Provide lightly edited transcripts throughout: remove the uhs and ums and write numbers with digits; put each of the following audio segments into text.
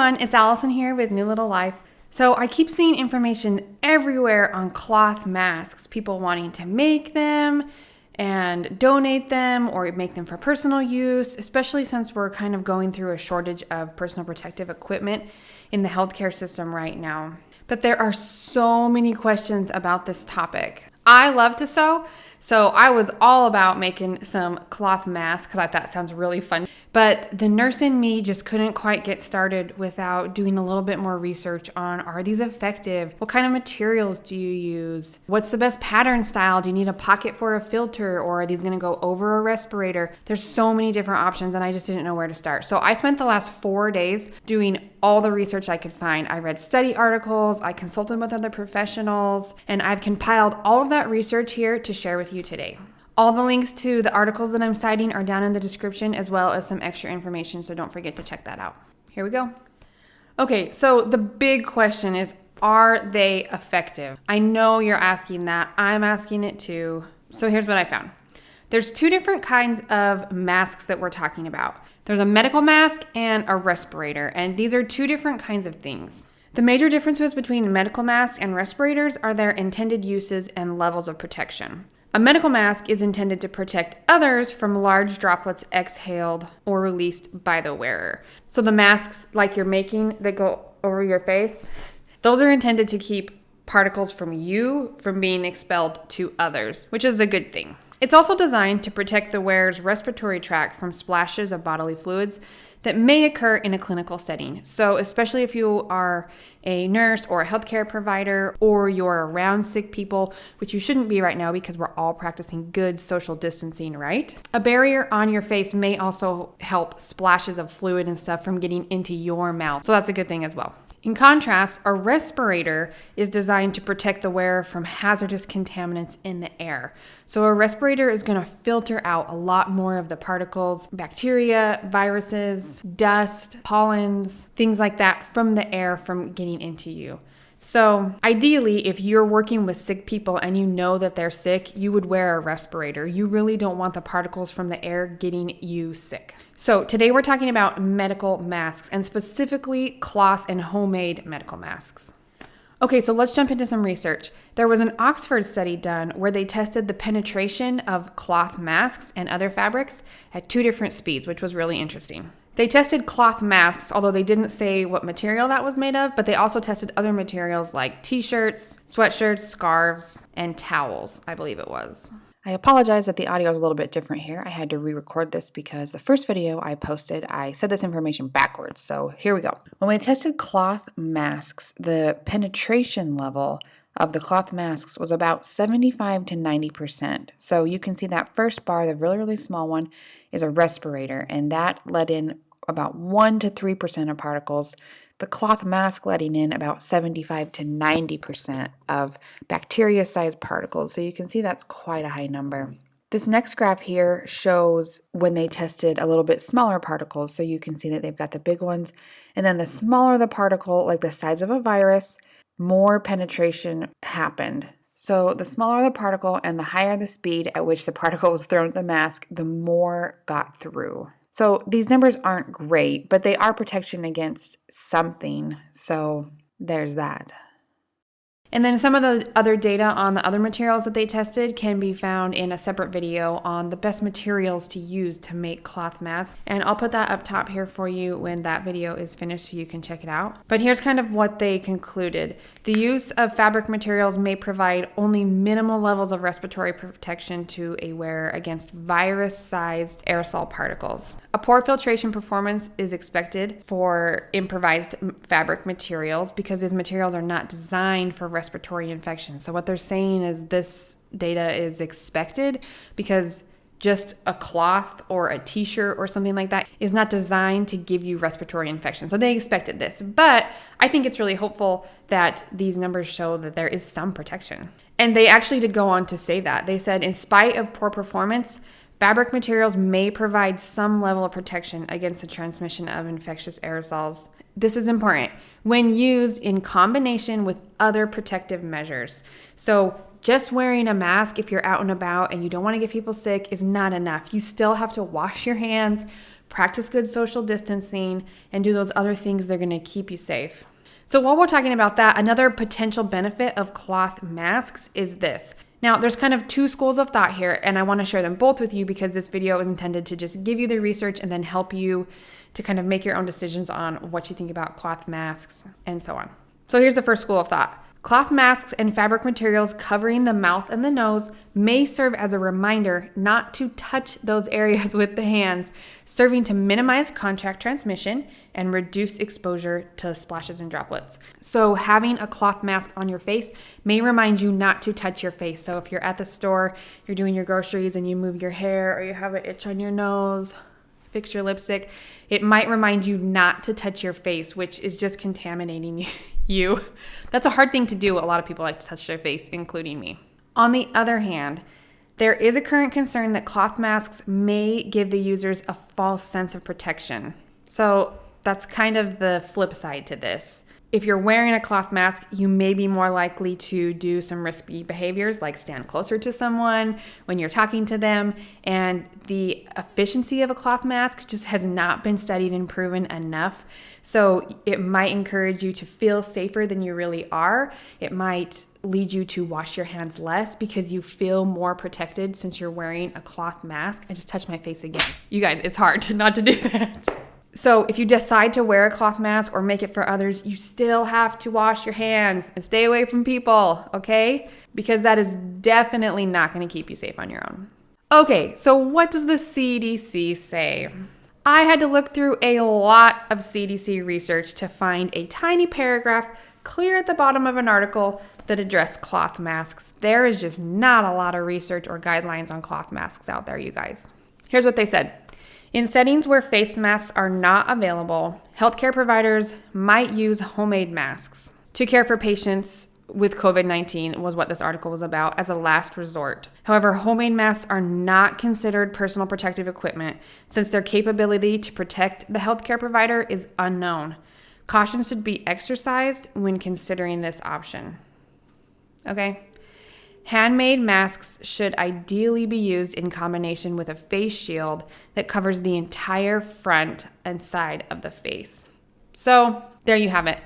everyone, it's Allison here with New Little Life. So I keep seeing information everywhere on cloth masks, people wanting to make them and donate them or make them for personal use, especially since we're kind of going through a shortage of personal protective equipment in the healthcare system right now. But there are so many questions about this topic. I love to sew, so I was all about making some cloth masks because I thought that sounds really fun. But the nurse in me just couldn't quite get started without doing a little bit more research on, are these effective? What kind of materials do you use? What's the best pattern style? Do you need a pocket for a filter, or are these going to go over a respirator? There's so many different options and I just didn't know where to start. So I spent the last 4 days doing all the research I could find. I read study articles, I consulted with other professionals, and I've compiled all of that research here to share with you today. All the links to the articles that I'm citing are down in the description, as well as some extra information, so don't forget to check that out. Here we go. Okay, so the big question is, are they effective? I know you're asking that. I'm asking it too. So here's what I found. There's 2 different kinds of masks that we're talking about. There's a medical mask and a respirator, and these are 2 different kinds of things. The major differences between medical masks and respirators are their intended uses and levels of protection. A medical mask is intended to protect others from large droplets exhaled or released by the wearer. So the masks like you're making that go over your face, those are intended to keep particles from you from being expelled to others, which is a good thing. It's also designed to protect the wearer's respiratory tract from splashes of bodily fluids that may occur in a clinical setting. So especially if you are a nurse or a healthcare provider, or you're around sick people, which you shouldn't be right now because we're all practicing good social distancing, right? A barrier on your face may also help splashes of fluid and stuff from getting into your mouth. So that's a good thing as well. In contrast, a respirator is designed to protect the wearer from hazardous contaminants in the air. So a respirator is going to filter out a lot more of the particles, bacteria, viruses, dust, pollens, things like that from the air from getting into you. So ideally, if you're working with sick people and you know that they're sick, you would wear a respirator. You really don't want the particles from the air getting you sick. So today we're talking about medical masks, and specifically cloth and homemade medical masks. Okay, so let's jump into some research. There was an Oxford study done where they tested the penetration of cloth masks and other fabrics at 2 different speeds, which was really interesting. They tested cloth masks, although they didn't say what material that was made of, but they also tested other materials like t-shirts, sweatshirts, scarves, and towels, I believe it was. I apologize that the audio is a little bit different here. I had to re-record this because the first video I posted, I said this information backwards. So here we go. When we tested cloth masks, the penetration level of the cloth masks was about 75 to 90%. So you can see that first bar, the really, really small one, is a respirator, and that let in about 1 to 3% of particles. The cloth mask letting in about 75 to 90% of bacteria-sized particles. So you can see that's quite a high number. This next graph here shows when they tested a little bit smaller particles. So you can see that they've got the big ones, and then the smaller the particle, like the size of a virus, more penetration happened. So the smaller the particle and the higher the speed at which the particle was thrown at the mask, the more got through. So these numbers aren't great, but they are protection against something. So there's that. And then some of the other data on the other materials that they tested can be found in a separate video on the best materials to use to make cloth masks. And I'll put that up top here for you when that video is finished so you can check it out. But here's kind of what they concluded. The use of fabric materials may provide only minimal levels of respiratory protection to a wearer against virus-sized aerosol particles. A poor filtration performance is expected for improvised fabric materials because these materials are not designed for respiratory infection. So what they're saying is this data is expected because just a cloth or a t-shirt or something like that is not designed to give you respiratory infection. So they expected this, but I think it's really hopeful that these numbers show that there is some protection. And they actually did go on to say that. They said, in spite of poor performance, fabric materials may provide some level of protection against the transmission of infectious aerosols. This is important when used in combination with other protective measures. So just wearing a mask if you're out and about and you don't want to get people sick is not enough. You still have to wash your hands, practice good social distancing, and do those other things that are going to keep you safe. So while we're talking about that, another potential benefit of cloth masks is this. Now, there's kind of two schools of thought here, and I want to share them both with you because this video is intended to just give you the research and then help you to kind of make your own decisions on what you think about cloth masks and so on. So here's the first school of thought. Cloth masks and fabric materials covering the mouth and the nose may serve as a reminder not to touch those areas with the hands, serving to minimize contact transmission and reduce exposure to splashes and droplets. So having a cloth mask on your face may remind you not to touch your face. So if you're at the store, you're doing your groceries and you move your hair or you have an itch on your nose, fix your lipstick, it might remind you not to touch your face, which is just contaminating you. That's a hard thing to do. A lot of people like to touch their face, including me. On the other hand, there is a current concern that cloth masks may give the users a false sense of protection. So that's kind of the flip side to this. If you're wearing a cloth mask, you may be more likely to do some risky behaviors like stand closer to someone when you're talking to them. And the efficiency of a cloth mask just has not been studied and proven enough. So it might encourage you to feel safer than you really are. It might lead you to wash your hands less because you feel more protected since you're wearing a cloth mask. I just touched my face again. You guys, it's hard not to do that. So if you decide to wear a cloth mask or make it for others, you still have to wash your hands and stay away from people, okay? Because that is definitely not going to keep you safe on your own. Okay, so what does the CDC say? I had to look through a lot of CDC research to find a tiny paragraph clear at the bottom of an article that addressed cloth masks. There is just not a lot of research or guidelines on cloth masks out there, you guys. Here's what they said. In settings where face masks are not available, healthcare providers might use homemade masks to care for patients with COVID-19 was what this article was about as a last resort. However, homemade masks are not considered personal protective equipment since their capability to protect the healthcare provider is unknown. Caution should be exercised when considering this option. Okay? Handmade masks should ideally be used in combination with a face shield that covers the entire front and side of the face. So there you have it.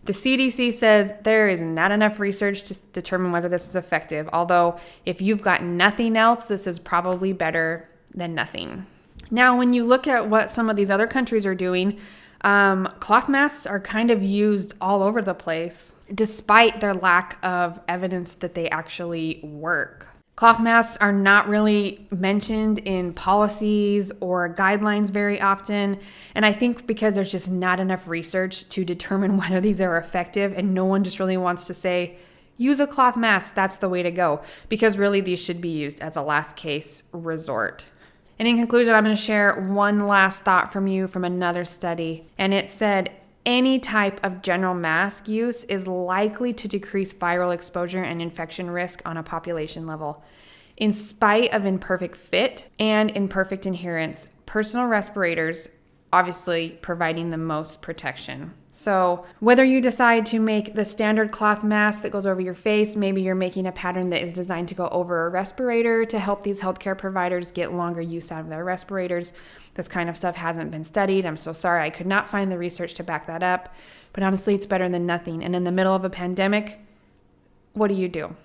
The CDC says there is not enough research to determine whether this is effective, although if you've got nothing else, this is probably better than nothing. Now, when you look at what some of these other countries are doing, cloth masks are kind of used all over the place, despite their lack of evidence that they actually work. Cloth masks are not really mentioned in policies or guidelines very often, and I think because there's just not enough research to determine whether these are effective, and no one just really wants to say, use a cloth mask, that's the way to go, because really these should be used as a last case resort. And in conclusion, I'm going to share one last thought from you from another study. And it said, any type of general mask use is likely to decrease viral exposure and infection risk on a population level. In spite of imperfect fit and imperfect adherence, personal respirators obviously providing the most protection. So whether you decide to make the standard cloth mask that goes over your face, maybe you're making a pattern that is designed to go over a respirator to help these healthcare providers get longer use out of their respirators. This kind of stuff hasn't been studied. I'm so sorry. I could not find the research to back that up. But honestly, it's better than nothing. And in the middle of a pandemic, what do?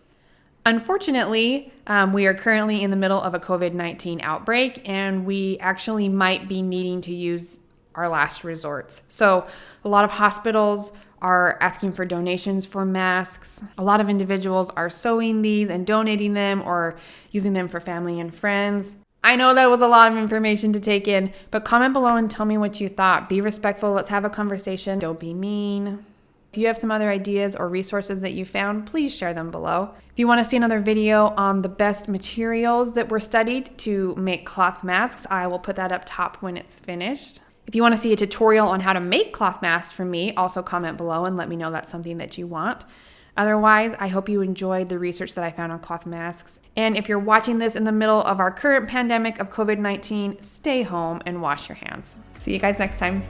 Unfortunately, we are currently in the middle of a COVID-19 outbreak, and we actually might be needing to use our last resorts. So a lot of hospitals are asking for donations for masks. A lot of individuals are sewing these and donating them or using them for family and friends. I know that was a lot of information to take in, but comment below and tell me what you thought. Be respectful. Let's have a conversation. Don't be mean. If you have some other ideas or resources that you found, please share them below. If you want to see another video on the best materials that were studied to make cloth masks, I will put that up top when it's finished. If you want to see a tutorial on how to make cloth masks from me, also comment below and let me know that's something that you want. Otherwise, I hope you enjoyed the research that I found on cloth masks. And if you're watching this in the middle of our current pandemic of COVID-19, stay home and wash your hands. See you guys next time.